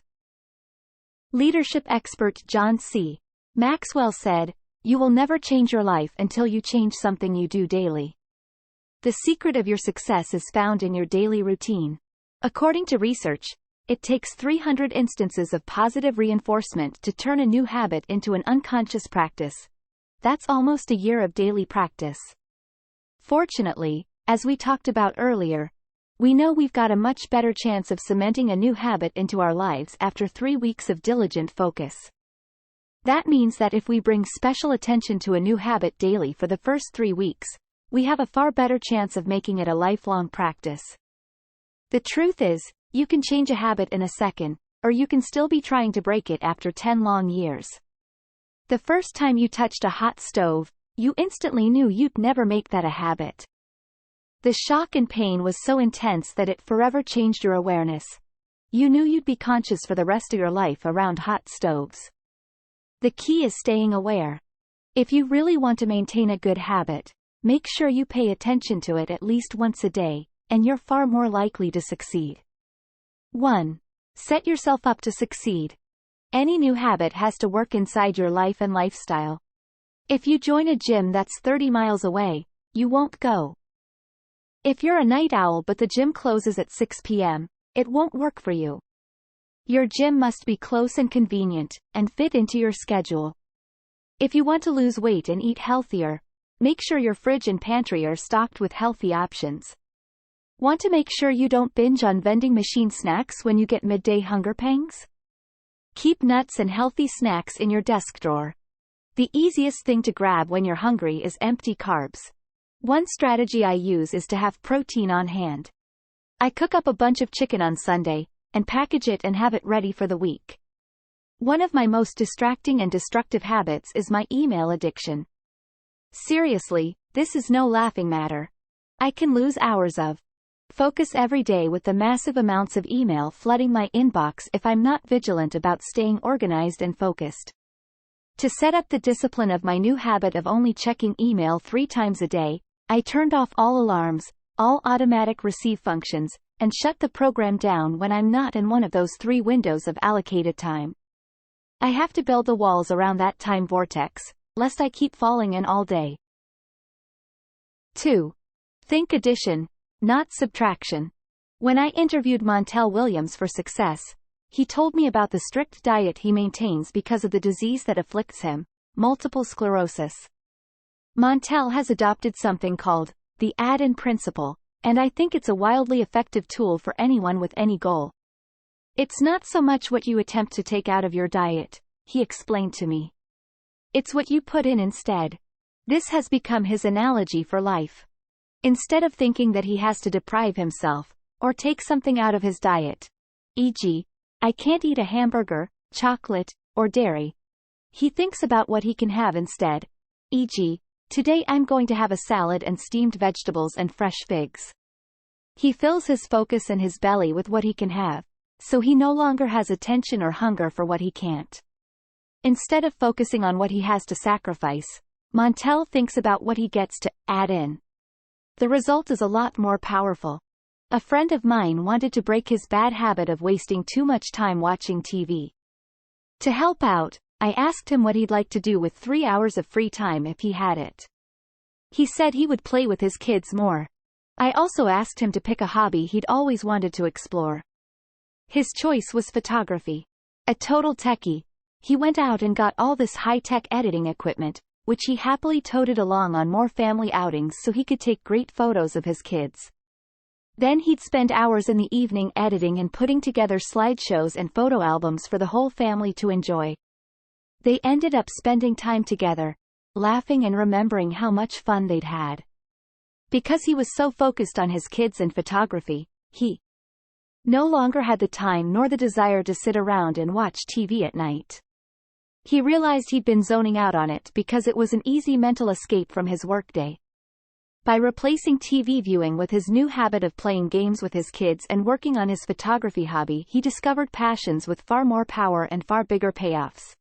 Leadership expert John C. Maxwell said, "You will never change your life until you change something you do daily." The secret of your success is found in your daily routine. According to research, it takes 300 instances of positive reinforcement to turn a new habit into an unconscious practice. That's almost a year of daily practice. Fortunately, as we talked about earlier, we know we've got a much better chance of cementing a new habit into our lives after 3 weeks of diligent focus. That means that if we bring special attention to a new habit daily for the first 3 weeks, we have a far better chance of making it a lifelong practice. The truth is, you can change a habit in a second, or you can still be trying to break it after 10 long years. The first time you touched a hot stove, you instantly knew you'd never make that a habit. The shock and pain was so intense that it forever changed your awareness. You knew you'd be conscious for the rest of your life around hot stoves. The key is staying aware. If you really want to maintain a good habit, Make sure you pay attention to it at least once a day, and you're far more likely to succeed. 1. Set yourself up to succeed. Any new habit has to work inside your life and lifestyle. If you join a gym that's 30 miles away, you won't go. If you're a night owl but the gym closes at 6 p.m., it won't work for you. Your gym must be close and convenient, and fit into your schedule. If you want to lose weight and eat healthier, make sure your fridge and pantry are stocked with healthy options. Want to make sure you don't binge on vending machine snacks when you get midday hunger pangs? Keep nuts and healthy snacks in your desk drawer. The easiest thing to grab when you're hungry is empty carbs. One strategy I use is to have protein on hand. I cook up a bunch of chicken on Sunday, and package it and have it ready for the week. One of my most distracting and destructive habits is my email addiction. Seriously, this is no laughing matter. I can lose hours of focus every day with the massive amounts of email flooding my inbox if I'm not vigilant about staying organized and focused. To set up the discipline of my new habit of only checking email 3 times a day, I turned off all alarms, all automatic receive functions, and shut the program down when I'm not in one of those 3 windows of allocated time. I have to build the walls around that time vortex, lest I keep falling in all day. 2. Think addition, not subtraction. When I interviewed Montel Williams for Success, he told me about the strict diet he maintains because of the disease that afflicts him, multiple sclerosis. Montel has adopted something called the add-in principle, and I think it's a wildly effective tool for anyone with any goal. It's not so much what you attempt to take out of your diet, he explained to me. It's what you put in instead. This has become his analogy for life. Instead of thinking that he has to deprive himself, or take something out of his diet, e.g., I can't eat a hamburger, chocolate, or dairy, he thinks about what he can have instead, e.g., today I'm going to have a salad and steamed vegetables and fresh figs. He fills his focus and his belly with what he can have, so he no longer has attention or hunger for what he can't. Instead of focusing on what he has to sacrifice, Montel thinks about what he gets to add in. The result is a lot more powerful. A friend of mine wanted to break his bad habit of wasting too much time watching TV. To help out, I asked him what he'd like to do with 3 hours of free time if he had it. He said he would play with his kids more. I also asked him to pick a hobby he'd always wanted to explore. His choice was photography. A total techie, he went out and got all this high-tech editing equipment, which he happily toted along on more family outings so he could take great photos of his kids. Then he'd spend hours in the evening editing and putting together slideshows and photo albums for the whole family to enjoy. They ended up spending time together, laughing and remembering how much fun they'd had. Because he was so focused on his kids and photography, he no longer had the time nor the desire to sit around and watch TV at night. He realized he'd been zoning out on it because it was an easy mental escape from his workday. By replacing TV viewing with his new habit of playing games with his kids and working on his photography hobby, he discovered passions with far more power and far bigger payoffs.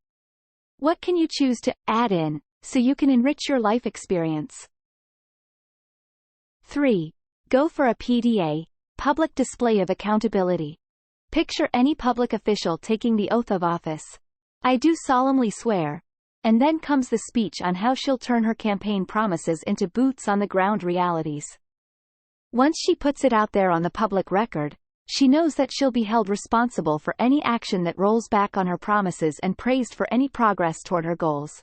What can you choose to add in so you can enrich your life experience? 3. Go for a PDA, public display of accountability. Picture any public official taking the oath of office. I do solemnly swear. And then comes the speech on how she'll turn her campaign promises into boots-on-the-ground realities. Once she puts it out there on the public record, she knows that she'll be held responsible for any action that rolls back on her promises and praised for any progress toward her goals.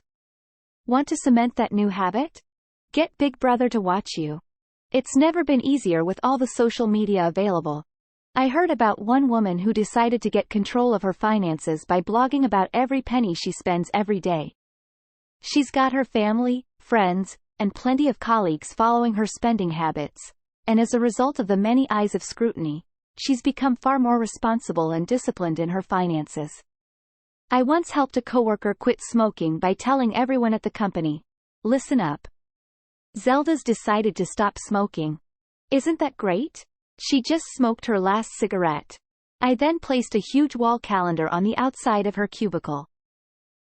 Want to cement that new habit? Get Big Brother to watch you. It's never been easier with all the social media available. I heard about one woman who decided to get control of her finances by blogging about every penny she spends every day. She's got her family, friends, and plenty of colleagues following her spending habits, and as a result of the many eyes of scrutiny, she's become far more responsible and disciplined in her finances. I once helped a coworker quit smoking by telling everyone at the company, "Listen up. Zelda's decided to stop smoking. Isn't that great? She just smoked her last cigarette." I then placed a huge wall calendar on the outside of her cubicle.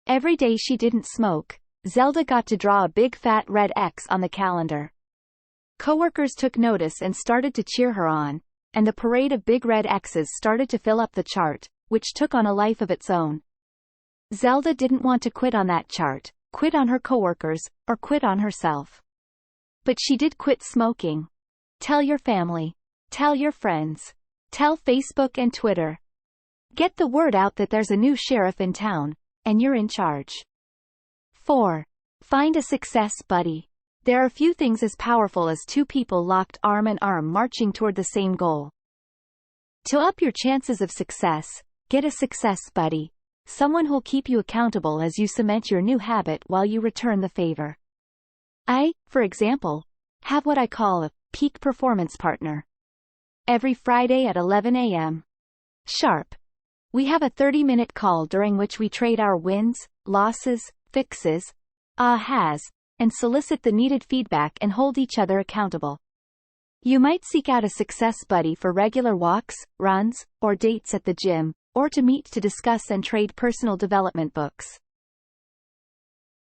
Every day she didn't smoke, Zelda got to draw a big fat red X on the calendar. Coworkers took notice and started to cheer her on, and the parade of big red X's started to fill up the chart, which took on a life of its own. Zelda didn't want to quit on that chart, quit on her coworkers, or quit on herself. But she did quit smoking. Tell your family. Tell your friends. Tell Facebook and Twitter. Get the word out that there's a new sheriff in town, and you're in charge. 4. Find a success buddy. There are few things as powerful as two people locked arm in arm marching toward the same goal. To up your chances of success, get a success buddy. Someone who'll keep you accountable as you cement your new habit while you return the favor. I, for example, have what I call a peak performance partner. Every Friday at 11 a.m. sharp, we have a 30-minute call during which we trade our wins, losses, fixes, ahas, and solicit the needed feedback and hold each other accountable. You might seek out a success buddy for regular walks, runs, or dates at the gym, or to meet to discuss and trade personal development books.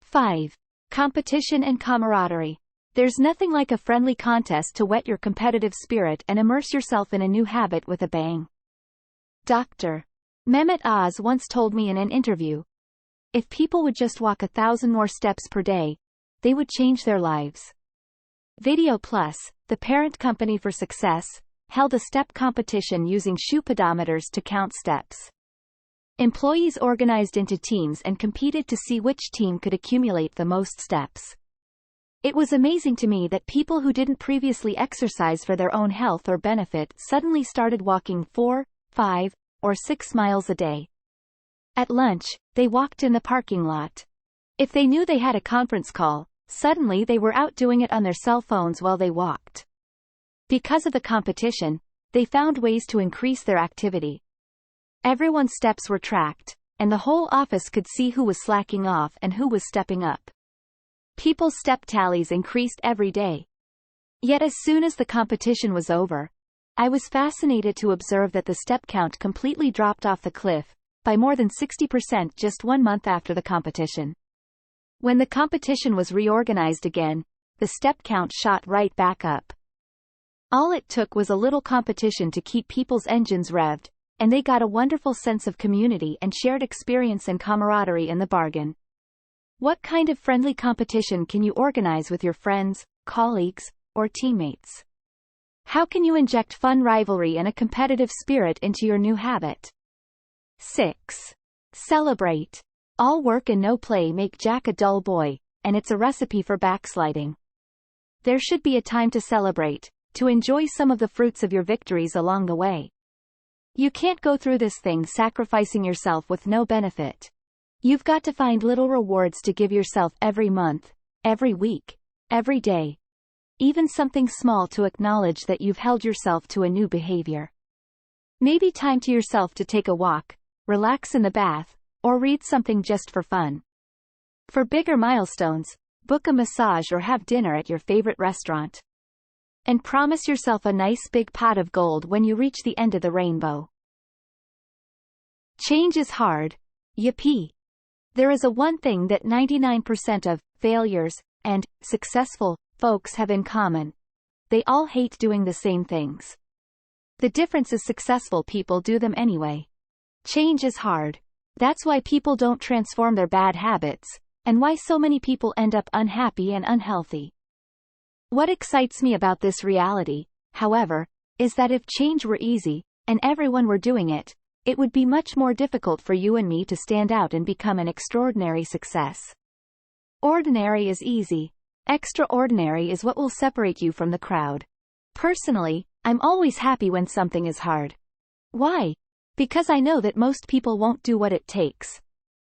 5. Competition and camaraderie. There's nothing like a friendly contest to whet your competitive spirit and immerse yourself in a new habit with a bang. Dr. Mehmet Oz once told me in an interview, if people would just walk 1,000 more steps per day, they would change their lives. Video Plus, the parent company for Success, held a step competition using shoe pedometers to count steps. Employees organized into teams and competed to see which team could accumulate the most steps. It was amazing to me that people who didn't previously exercise for their own health or benefit suddenly started walking 4, 5, or 6 miles a day. At lunch, they walked in the parking lot. If they knew they had a conference call, suddenly they were out doing it on their cell phones while they walked. Because of the competition, they found ways to increase their activity. Everyone's steps were tracked, and the whole office could see who was slacking off and who was stepping up. People's step tallies increased every day. Yet as soon as the competition was over, I was fascinated to observe that the step count completely dropped off the cliff, by more than 60% just 1 month after the competition. When the competition was reorganized again, the step count shot right back up. All it took was a little competition to keep people's engines revved, and they got a wonderful sense of community and shared experience and camaraderie in the bargain. What kind of friendly competition can you organize with your friends, colleagues, or teammates? How can you inject fun rivalry and a competitive spirit into your new habit? 6. Celebrate. All work and no play make Jack a dull boy, and it's a recipe for backsliding. There should be a time to celebrate, to enjoy some of the fruits of your victories along the way. You can't go through this thing sacrificing yourself with no benefit. You've got to find little rewards to give yourself every month, every week, every day. Even something small to acknowledge that you've held yourself to a new behavior. Maybe time to yourself to take a walk, relax in the bath, or read something just for fun. For bigger milestones, book a massage or have dinner at your favorite restaurant. And promise yourself a nice big pot of gold when you reach the end of the rainbow. Change is hard. Yippee. There is a one thing that 99% of failures and successful folks have in common. They all hate doing the same things. The difference is successful people do them anyway. Change is hard. That's why people don't transform their bad habits, and why so many people end up unhappy and unhealthy. What excites me about this reality, however, is that if change were easy, and everyone were doing it, it would be much more difficult for you and me to stand out and become an extraordinary success. Ordinary is easy. Extraordinary is what will separate you from the crowd. Personally, I'm always happy when something is hard. Why? Because I know that most people won't do what it takes.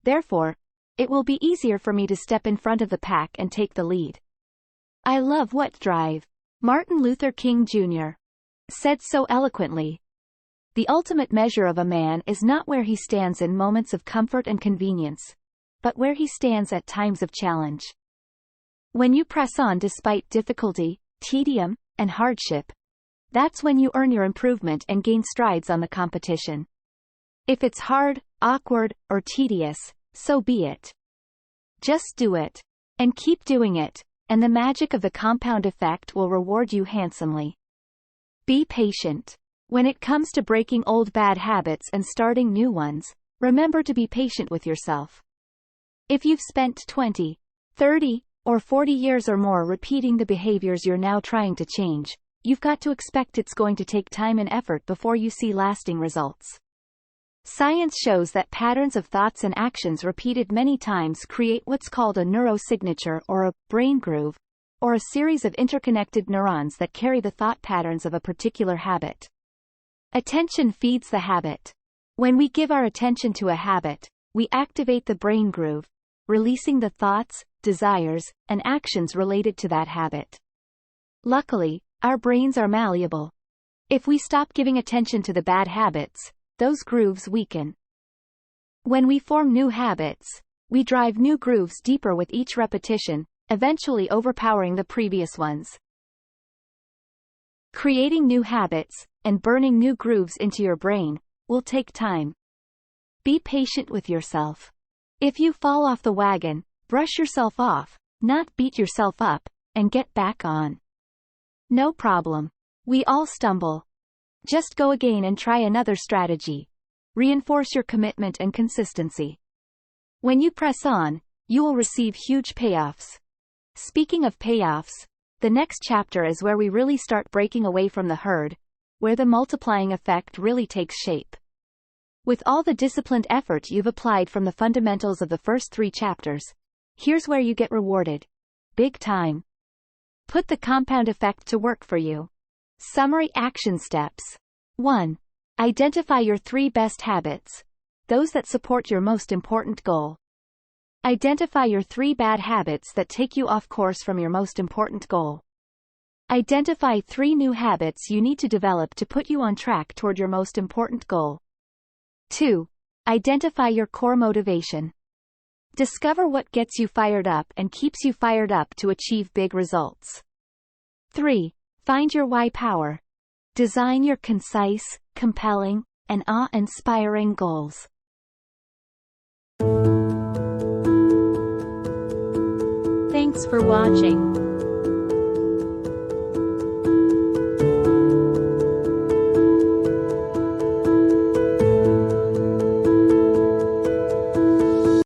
Therefore, it will be easier for me to step in front of the pack and take the lead. I love what drive Martin Luther King Jr. said so eloquently. The ultimate measure of a man is not where he stands in moments of comfort and convenience, but where he stands at times of challenge. When you press on despite difficulty, tedium, and hardship, that's when you earn your improvement and gain strides on the competition. If it's hard, awkward, or tedious, so be it. Just do it. And keep doing it, and the magic of the compound effect will reward you handsomely. Be patient. When it comes to breaking old bad habits and starting new ones, remember to be patient with yourself. If you've spent 20, 30, or 40 years or more repeating the behaviors you're now trying to change, you've got to expect it's going to take time and effort before you see lasting results. Science shows that patterns of thoughts and actions repeated many times create what's called a neurosignature or a brain groove, or a series of interconnected neurons that carry the thought patterns of a particular habit. Attention feeds the habit. When we give our attention to a habit, we activate the brain groove, releasing the thoughts, desires, and actions related to that habit. Luckily, our brains are malleable. If we stop giving attention to the bad habits, those grooves weaken. When we form new habits, we drive new grooves deeper with each repetition, eventually overpowering the previous ones. Creating new habits, and burning new grooves into your brain, will take time. Be patient with yourself. If you fall off the wagon, brush yourself off, not beat yourself up, and get back on. No problem. We all stumble. Just go again and try another strategy. Reinforce your commitment and consistency. When you press on, you will receive huge payoffs. Speaking of payoffs, the next chapter is where we really start breaking away from the herd, where the multiplying effect really takes shape. With all the disciplined effort you've applied from the fundamentals of the first 3 chapters, here's where you get rewarded. Big time. Put the compound effect to work for you. Summary action steps. 1. Identify your 3 best habits, those that support your most important goal. Identify your 3 bad habits that take you off course from your most important goal. Identify 3 new habits you need to develop to put you on track toward your most important goal. 2. Identify your core motivation. Discover what gets you fired up and keeps you fired up to achieve big results. 3. Find your why power. Design your concise, compelling, and awe-inspiring goals. Thanks for watching.